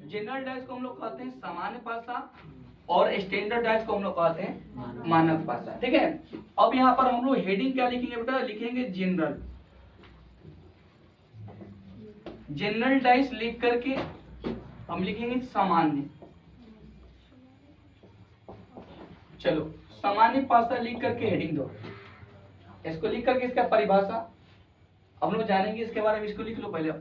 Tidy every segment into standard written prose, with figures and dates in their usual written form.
General dice को हम लोग कहते हैं सामान्य पासा और स्टैंडर्ड डाइस को हम लोग कहते हैं मानक पासा। ठीक है, अब यहाँ पर हम लोग हेडिंग क्या लिखेंगे बेटा? लिखेंगे जनरल। जनरल डाइस लिख करके हम लिखेंगे सामान्य। चलो सामान्य पासा लिख करके हेडिंग दो। इसको लिख करके इसका परिभाषा हम लोग जानेंगे इसके बारे में। इसको लिख लो पहले।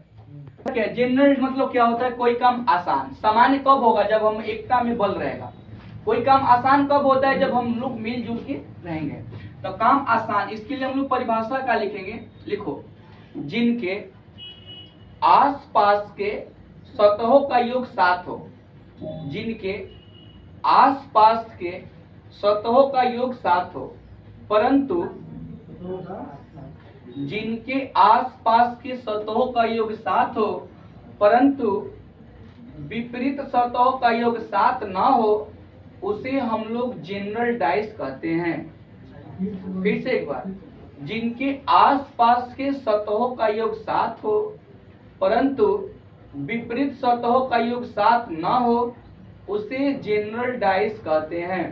क्या जनरल मतलब क्या होता है? कोई काम आसान। सामान्य कब होगा? जब हम एकता में बल रहेगा। कोई काम आसान कब होता है? जब हम लोग मिलजुल के रहेंगे। तो काम आसान, इसके लिए हम लोग परिभाषा का लिखेंगे। लिखो, जिनके आसपास के सतहों का योग 7 हो। जिनके आसपास के सतहों का योग 7 हो, परंतु जिनके आसपास के सतहों का योग 7 हो परंतु विपरीत सतहों का योग 7 ना हो, उसे हम लोग जनरल डाइस कहते हैं। फिर से एक बार, जिनके आसपास के सतहों का योग 7 हो परंतु विपरीत सतहों का योग 7 ना हो, उसे जनरल डाइस कहते हैं।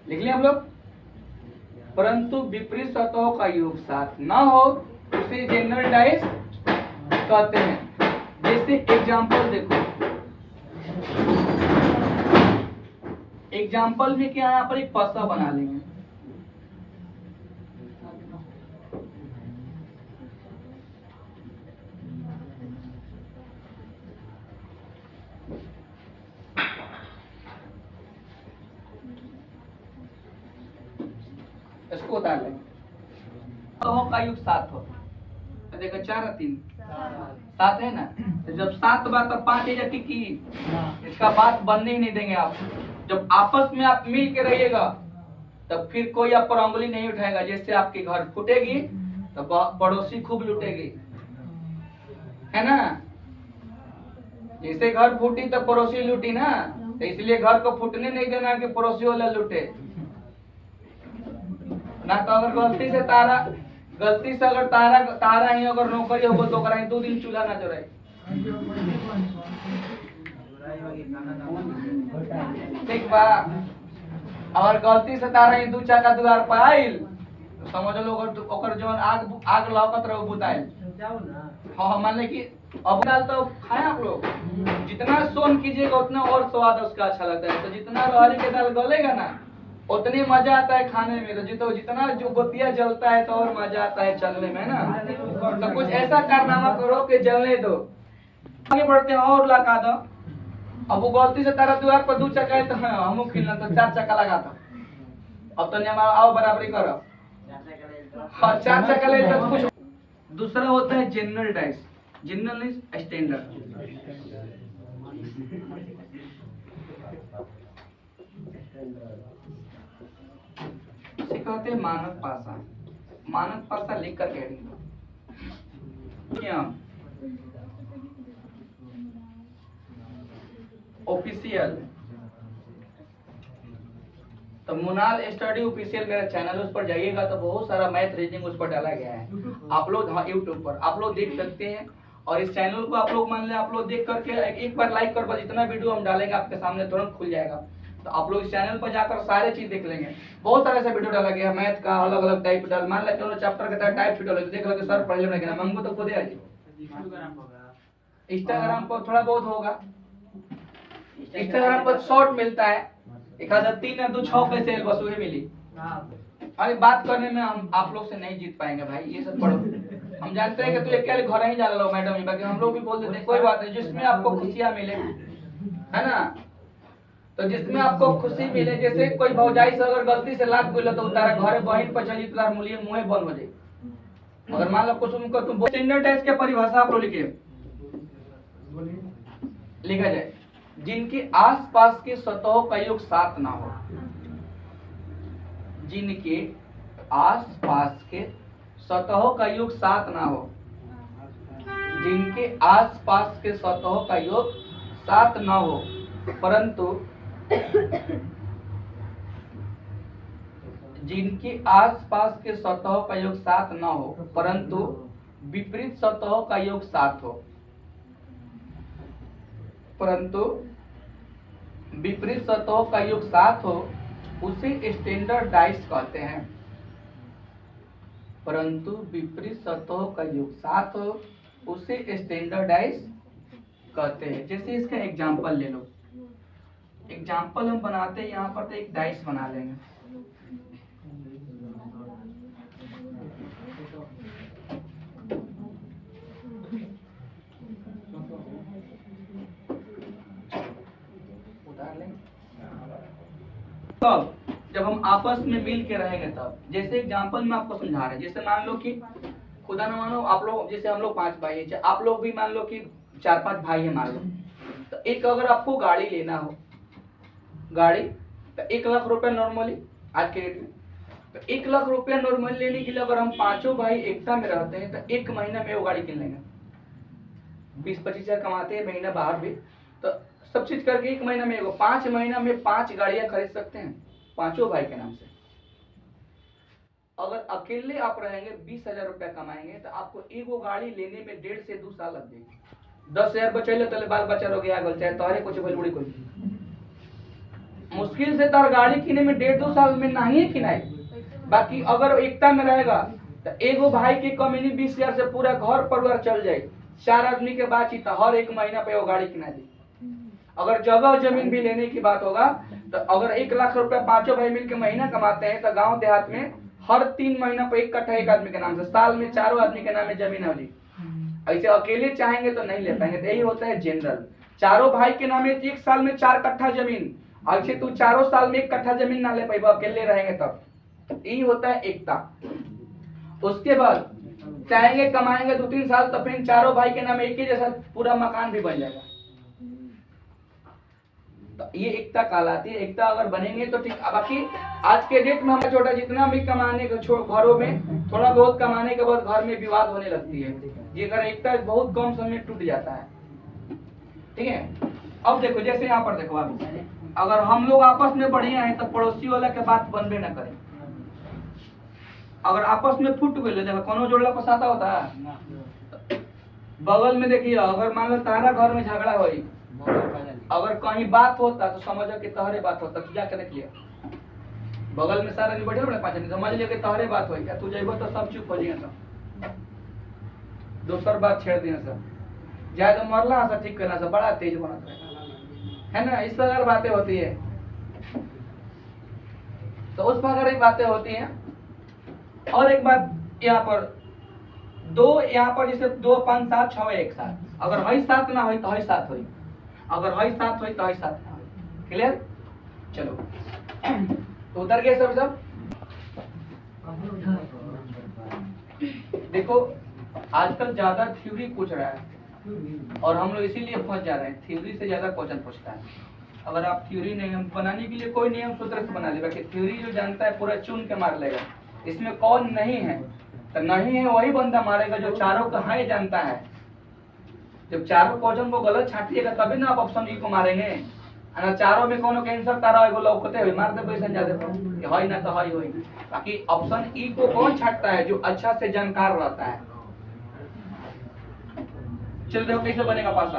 लिख लिया हम लोग? परंतु विपरीत सतहों का योग 7 ना हो, उसे जनरल डाइस कहते हैं। जैसे एग्जाम्पल देखो, एग्जाम्पल में क्या है? यहाँ पर एक पासा बना लेंगे। इसको उतार लेंगे। सतहों का योग 7 हो, तो देखो 4 और 3 7 है ना। तो जब 7 बार तो 5 है की इसका बात बनने ही नहीं देंगे आप। जब आपस में आप मिल के रहिएगा तब फिर कोई आप पर उंगली नहीं उठाएगा। जैसे आपके घर फूटेगी तो पड़ोसी खूब लूटेगी, है ना। जैसे घर फूटी तो पड़ोसी लूटी ना, तो इसलिए घर को फूटने नहीं देना कि पड़ोसी वाला लूटे ना। तो अगर गलती से अगर तारा ही अगर नौकरी होगा तो कराएं 2 दिन चूल्हा ना जलाए। ठीक बा। अगर गलती से तारा ही 2 चक्का द्वार पर आइल तो समझ लो ओकर जवन आग लौकत रहो बुताइल। हाँ मान ले कि अब दाल तो खाए आप लोग, जितना सोन कीजिएगा उतना और स्वाद उसका अच्छा लगता है। तो जितना रहरी के दाल गलेगा ना उतनी मजा आता है खाने में। तो जितना जो गोतिया जलता है तो और मजा आता है चलने में ना। तो कुछ ऐसा कारनामा करो कि जलने दो। आगे बढ़ते हैं और लगा दो। अब वो गलती से तारा द्वार पर 2 चक्का है तो हम खिलना तो 4 चक्का लगा दो। अब तो हमारा आओ बराबरी करो। हाँ 4 चक्का ले तो कुछ। दूसरा होता है general dice. General is standard. कहते हैं मानक पासा। मानक पासा लिख कर कह क्या ऑफिशियल। तो मुनाल स्टडी ऑफिशियल मेरा चैनल, उस पर जाइएगा तो बहुत सारा मैथ रीजनिंग उस पर डाला गया है। आप लोग हाँ यूट्यूब पर आप लोग देख सकते हैं। और इस चैनल को आप लोग मान लें आप लोग देख करके एक बार लाइक कर, बस इतना वीडियो हम डालेंगे आपके सामने तुरंत खुल जाएगा। तो आप लोग इस चैनल पर जाकर सारे चीज देख लेंगे। बहुत सारे ऐसे वीडियो डाला गया है मैथ का, अलग अलग टाइप डाल। मान लो चलो चैप्टर के तरह टाइप वीडियो देख लो सर पढ़ लेना मंगो तो खुद इंस्टाग्राम पर थोड़ा बहुत होगा। इंस्टाग्राम पर शॉर्ट मिलता है, 1 आधा 3 या 2 6 कैसे बस वही मिली। अरे बात करने में हम आप लोग से नहीं जीत पाएंगे भाई। ये सब पढ़ो, हम जानते हैं कि तू अकेले घर ही जा लो मैडम ही, बाकी हम लोग भी बोल देते हैं कोई बात नहीं जिसमें आपको खुशियां मिले, है ना। तो जिसमें आपको खुशी मिले, जैसे कोई भौजाई से अगर गलती से लाग गई तो उतारा घरे बहन पर चली तो मुलिए मुंह बंद हो जाए। अगर मान लो कुछ उनको तुम स्टैंडर्ड टेस्ट के परिभाषा आप लोग लिखिए। लिखा जाए जिनके आसपास के सतहों का योग 7 ना हो। जिनके आसपास के सतहों का योग 7 ना हो। जिनके आसपास के सतहों का योग 7 ना हो परंतु जिनके आसपास के सतहों का योग 7 ना हो परंतु विपरीत सतहों का योग 7 हो। परंतु विपरीत सतहों का योग 7 हो उसे स्टैंडर्डाइज कहते हैं। परंतु विपरीत सतहों का योग 7 हो उसे स्टैंडर्डाइज कहते हैं। जैसे इसका एग्जाम्पल ले लो, एग्जाम्पल हम बनाते हैं यहाँ पर, तो एक डाइस बना लेंगे। तब जब हम आपस में मिल के रहेंगे तब, जैसे एग्जाम्पल में आपको समझा रहे हैं, जैसे मान लो कि खुदा न मानो आप लोग, जैसे हम लोग 5 भाई हैं, आप लोग भी मान लो कि 4-5 भाई हैं मान लो, तो एक अगर आपको गाड़ी लेना हो, गाड़ी तो 1 लाख रुपए नॉर्मली आज के रेट में, तो 1 लाख रुपया नॉर्मली लेने के लिए अगर हम 5 भाई एकता में रहते हैं तो 1 महीना में वो गाड़ी किन लेंगे। 20-25 हजार कमाते हैं महीना बाहर भी, तो सब चीज करके 1 महीना में 5 महीना में 5 गाड़ियां खरीद सकते हैं 5 भाई के नाम से। अगर अकेले आप रहेंगे 20,000 रुपया कमाएंगे तो आपको एगो गाड़ी लेने में 1.5 से 2 साल लग जाएगी। 10,000 बचैले तले बाल बच्चा रोग आगल चाहे तोहरे कुछ बलबुड़ी कोई मुश्किल से तार गाड़ी किने में 1.5-2 साल में नहीं किनाए। बाकी अगर एकता में रहेगा तो एगो भाई की कमीनी 20,000 से पूरा घर परिवार चल जाए। 4 आदमी के बातचीत हर 1 महीना पे वो गाड़ी किना दी। अगर जगह जमीन भी लेने की बात होगा तो अगर 1 लाख रुपया 5 भाई मिलकर महीना कमाते हैं तो गांव देहात में हर 3 महीना पे 1 कट्ठा एक आदमी के नाम से, साल में 4 आदमी के नाम में जमीन होगी। ऐसे अकेले चाहेंगे तो नहीं ले पाएंगे, तो यही होता है जनरल। 4 भाई के नाम में 1 साल में 4 कट्ठा जमीन, ऐसे तू 4 साल में 1 कट्ठा जमीन ना ले पाएगा अकेले रहेंगे तब। यही होता है एकता। उसके बाद चाहेंगे कमाएंगे 2-3 साल तो फिर 4 भाई के नाम एक ही जैसा पूरा मकान भी बन जाएगा। तो ये एकता कहलाती है। एकता अगर बनेंगे तो ठीक। बाकी आज के डेट में हमारा छोटा जितना भी कमाने का घरों में थोड़ा बहुत कमाने के बाद घर में विवाद होने लगती है। ये अगर एकता बहुत कम समय में टूट जाता है। ठीक है, अब देखो जैसे यहाँ पर देखो आप, अगर हम लोग आपस में बढ़िया है तो पड़ोसी वाला के बात बनबे न करे। अगर आपस में फूट गए देखो कोनो जोड़ला पसाता होता है। बगल में देखिए, अगर मान लो तारा घर में झगड़ा हुई, अगर कहीं बात होता तो समझो कि तहरे बात होता, तू जाके देख लिया बगल में सारा नहीं बैठे हो 5 आदमी, समझ लिया कि तहरे बात होई, क्या तू जेबो तो सब चुप हो जाइए, सब दोसर बात छेड़ दिए, सब जाए तो मरला सब ठीक करना, सब बड़ा तेज बनता है ना। इस प्रकार बातें होती है। तो उस प्रकार की बातें होती हैं। और एक बात यहाँ पर दो, यहाँ पर जैसे 2, 5, 7, 6 एक साथ, अगर हई 7 ना हो तो हई 7 होई, अगर हई 7 होई तो हई 7 ना होई। क्लियर? चलो तो उतर गए सब। देखो आजकल ज्यादा थ्योरी पूछ रहा है और हम लोग इसीलिए फंस जा रहे हैं। थ्योरी से ज्यादा क्वेश्चन पूछता है। अगर आप थ्योरी नियम बनाने के लिए कोई नियम सूत्र से बना लेगा कि थ्योरी जो जानता है पूरा चुन के मार लेगा। इसमें कौन नहीं है तो नहीं है वही बंदा मारेगा जो चारों का है जानता है। जब चारों क्वेश्चन को गलत छाटिएगा तभी ना आप ऑप्शन ई को मारेंगे। ना चारों में कोनो कैंसर तारा एगो लौकते हुए मार दे पैसा ज्यादा तो हई ना तो हई होई। बाकी ऑप्शन ई को कौन छाटता है? जो अच्छा से जानकार रहता है। चल देखो कैसे बनेगा पासा।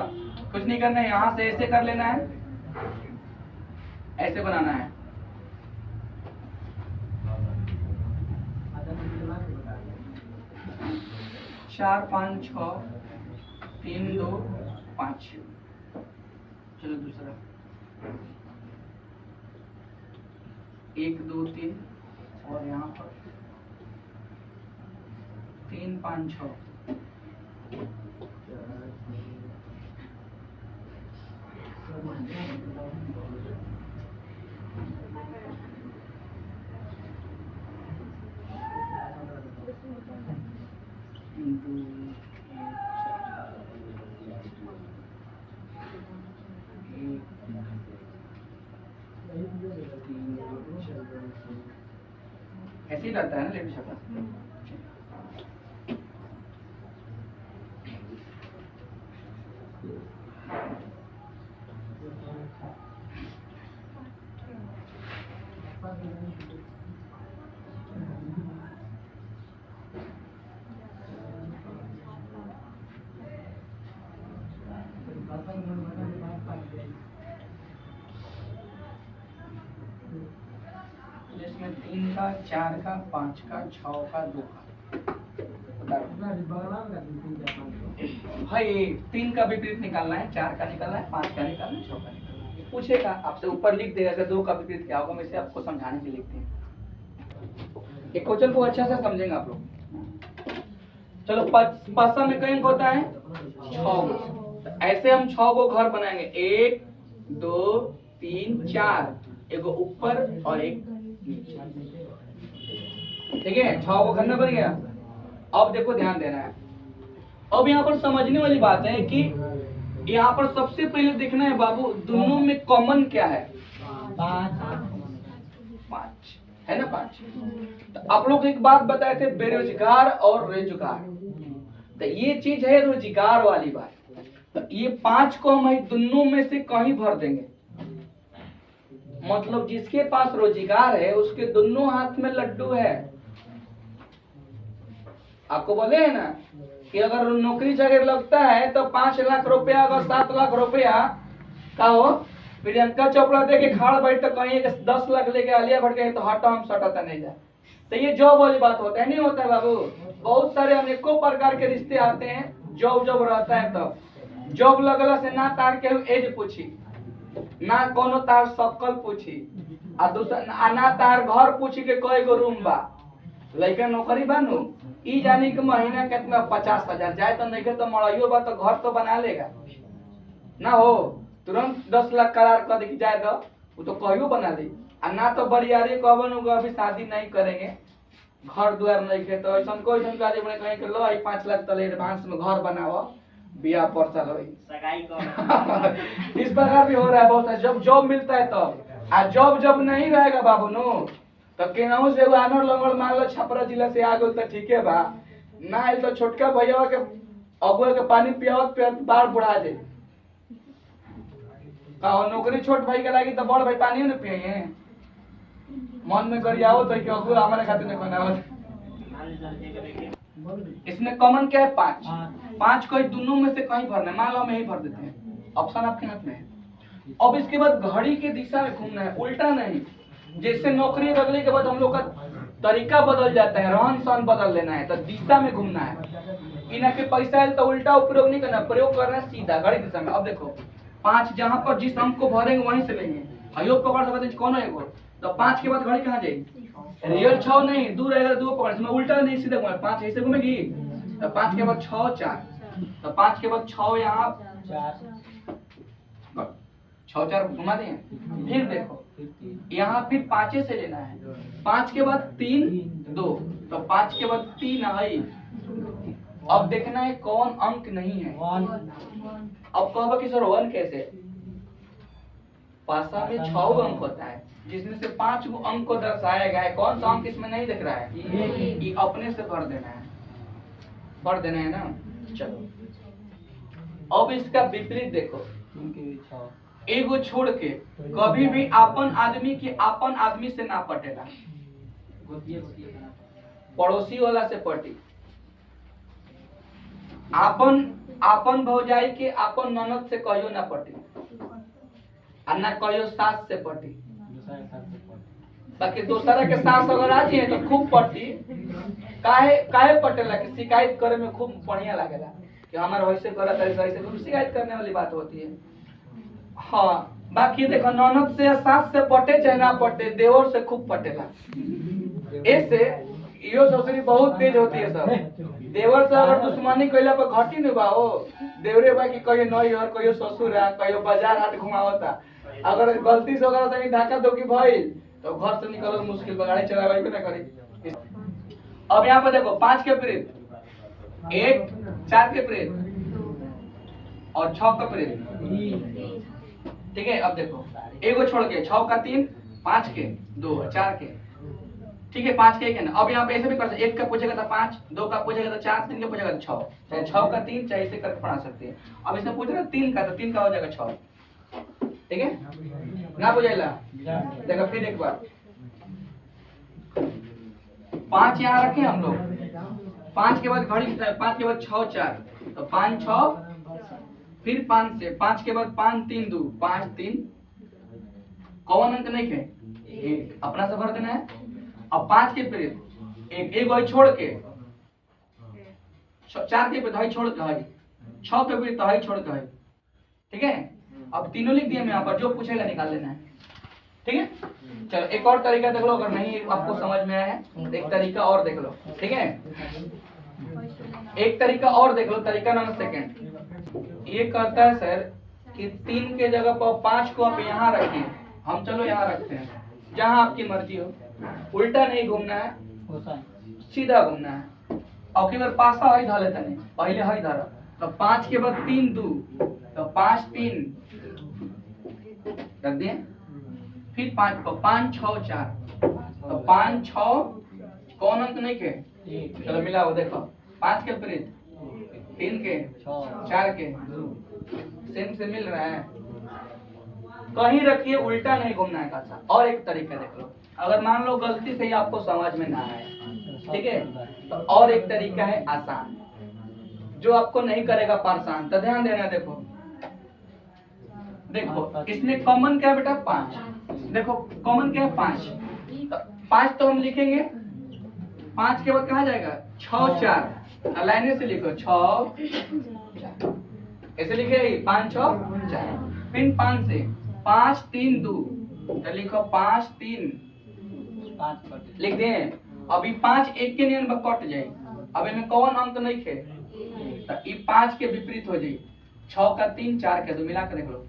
कुछ नहीं करना है, यहाँ से ऐसे कर लेना है, ऐसे बनाना है। चार 5 6 3 2 5। चलो दूसरा 1 2 3 और यहाँ पर 3 5 6। ऐसे ही रहता है ना लेट शक्ल। 3 का, 4 का, 5 का, 6 का, 2 का। भाई 3 का विपरीत निकालना है, 4 का निकालना है, 5 का निकालना है, 6 का निकालना है। पूछेगा आपसे, ऊपर लिख देगा कि 2 का विपरीत क्या होगा, मैं इसे आपको समझाने के लिए लिखते हैं। एक क्वेश्चन को अच्छा से समझेंगे आप लोग। चलो पासा में कई होता है 6 गो। ऐसे हम 6 गो घर बनाएंगे, 1 2 3 4, एक ऊपर और एक नीचे। ठीक है, 6 गो घर बन गया। अब देखो ध्यान देना है, अब यहाँ पर समझने वाली बात है कि यहाँ पर सबसे पहले देखना है बाबू, दोनों में कॉमन क्या है? 5 है ना, 5। तो आप लोग एक बात बताए थे, बेरोजगार और रोजगार, तो ये चीज है रोजगार वाली बात। तो ये 5 को हम दोनों में से कहीं भर देंगे, मतलब जिसके पास रोजगार है उसके दोनों हाथ में लड्डू है। आपको बोले है ना कि अगर नौकरी चाकरी लगता है तो 5 लाख रुपया, अगर 7 लाख रुपया का हो, प्रियंका चोपड़ा दे के खाड़ बैठ तो कहीं 10 लाख लेके आलिया भट्ट के तो हटा हम सटाता नहीं जाए। तो ये जॉब वाली बात होता है, नहीं होता है बाबू। बहुत सारे अनेकों प्रकार के रिश्ते आते हैं, जॉब जॉब रहता है तब। जॉब लगला से ना तार के एज पूछी, ना कोनो तार सकल पूछी, आ दूसरा ना तार घर पूछी के कई गो रूम बा। लइका नौकरी बानू ई जानी कि महीना कितना 50,000 जाए तो नहीं तो मड़ाइयो बा तो घर तो बना लेगा ना, हो तुरंत 10 लाख करार कर दे जाए तो वो तो कहियो बना ली। आ ना तो बरियारी कहबन अभी शादी नहीं करेंगे, घर द्वार नहीं के, तो ऐसा कोई शादी बने कहीं के लो 5 लाख तले एडवांस में घर बनाओ, बिया परसा लो सगाई कर। इस प्रकार भी हो रहा है बहुत सारा। जब जॉब मिलता है तब, आ जॉब जब नहीं रहेगा बाबू नो, तो केनाहू से आनर लंगड़ मान लो छपरा जिला से आ गए तो ठीक है बा, ना आइल तो छोटका भैया के अगुआ के पानी पियावत पियावत बाढ़ बुढ़ा दे। कहो नौकरी छोट भाई के लागी तो बड़ भाई पानी न पिए, मन में गरियाओ तो कि अगुआ हमारे खातिर न बनावत। इसमें कॉमन क्या है? 5। 5 को दोनों में से कहीं भरना है, मान लो हम यही भर देते हैं, ऑप्शन आपके हाथ में है। अब इसके बाद घड़ी के दिशा में घूमना है, उल्टा नहीं। जैसे नौकरी बदलने के बाद हम लोग का तरीका बदल जाता है, रहन सहन बदल लेना है, तो दिशा में घूमना है। इना के पैसा है तो उल्टा उपयोग नहीं करना, प्रयोग करना है सीधा घड़ी दिशा में। अब देखो 5 जहां पर जिस अंक को भरेंगे वहीं से लेंगे, अयो पकड़ सकते हैं कौन है वो, तो 5 के बाद घड़ी कहाँ जाएगी? रियल 6 नहीं, दूर रहेगा 2 पकड़ से, मैं उल्टा नहीं सीधा घुमा, 5 ऐसे घूमेगी, तो 5 के बाद 6 4, तो 5 के बाद 6 यहाँ 6 4 घुमा दें। फिर देखो यहाँ फिर 5 से लेना है, 5 के बाद 3 2, तो 5 के बाद 3 आई। अब देखना है कौन अंक नहीं है। अब कहोगे कि सर 1 कैसे? पासा में 6 अंक होता है, जिसमें से 5 अंक को दर्शाया गया है। कौन सा अंक इसमें नहीं दिख रहा है? ये अपने से भर देना है, भर देना है ना। चलो अब इसका विपरीत देखो, एगो छोड़ के कभी भी आपन आदमी की आपन आदमी से ना पटेला, पड़ोसी वाला से पटी। आपन भौजाई के आपन ननद से कहियो ना पटी, और ना कहियो सास से पटी। बाकी दूसरा के सास अगर आ जाए तो खूब पटी। काहे पटेला कि शिकायत करे में खूब बढ़िया लगेला कि हमारा वैसे करा तरीका ऐसे, खूब शिकायत करने वाली बात होती है। हाँ, बाकी देखो ननद से सास से पटे चाहे ना पटे, देवर से खूब पटेला। ऐसे यो ससुरी बहुत तेज होती है सब। देवर से अगर दुश्मनी कैला पर घटी नहीं बा हो, देवरे बा कि कहियो नई और कहियो ससुर है, कहियो बाजार हाट घुमावता। अगर गलती से अगर तनी धक्का धोकी भइल तो घर से निकलल मुश्किल, गाड़ी चलावे भी ना करी। अब यहाँ पर देखो 5 के विपरीत 1 4 के विपरीत और 6 के विपरीत। ठीक है, अब देखो एगो छोड़ के 6 का 3, 5 के 2, 4 के, ठीक है 5 के 1 है ना। अब यहाँ पे ऐसे भी कर सकते, 1 का पूछेगा तो 5, 2 का पूछेगा तो 4, 3 का पूछेगा तो 6, चाहे 6 का 3 चाहे ऐसे करके पढ़ा सकते हैं। अब इसमें पूछेगा 3 का, तो 3 का हो जाएगा 6। ठीक है ना, बुझाइला? देखो फिर एक बार 5 यहाँ रखे हम लोग, 5 के बाद घड़ी 5 के बाद 6 4, तो 5 6, फिर 5 से 5 के बाद 5 3 2, 5 3, कौन अंक नहीं है? अपना से भर देना है। अब 5 के विपरीत एक हई छोड़ के 4 के विपरीत हई छोड़ के हई 6 के विपरीत हई छोड़ के हई। ठीक है, अब तीनों लिख दिए मैं यहाँ पर, जो पूछेगा निकाल लेना है। ठीक है, चलो एक और तरीका देख लो, अगर नहीं आपको समझ में आया है एक तरीका और देख लो। ठीक है, एक तरीका और देख लो, तरीका नंबर सेकंड। ये कहता है सर कि 3 के जगह पर 5 को आप यहाँ रखिए, हम चलो यहाँ रखते हैं, जहाँ आपकी मर्जी हो, उल्टा नहीं घूमना है, सीधा घूमना है। और केवल पासा हई धर लेता नहीं, पहले हई धरा, तो 5 के बाद 3 2, तो 5 3 रख दिए, फिर 5 को 5 6 4, तो 5 6 कौन अंक नहीं के, चलो मिला वो देखो, 5 के विपरीत 3 के 4 के सेम से मिल रहा है, कहीं रखिए, उल्टा नहीं घूमना है कासा। और एक तरीका देख लो, अगर मान लो गलती से ही आपको समझ में ना आए, ठीक है, तो और एक तरीका है आसान, जो आपको नहीं करेगा परेशान। तो ध्यान देना, देखो देखो इसमें कॉमन क्या है बेटा 5, देखो कॉमन क्या है 5, तो 5 तो हम लिखेंगे, 5 के बाद कहाँ जाएगा 6 4, लाइने से लिखो 6 4, ऐसे लिखे 5 6 4, फिर 5 से 5 3 2, तो लिखो 5 3 लिख दें। अभी 5 एक के नियम पर कट जाए, अब इनमें कौन अंक नहीं खे, तो ये 5 के विपरीत हो जाए, 6 का 3 4 के 2 मिला कर देख लो,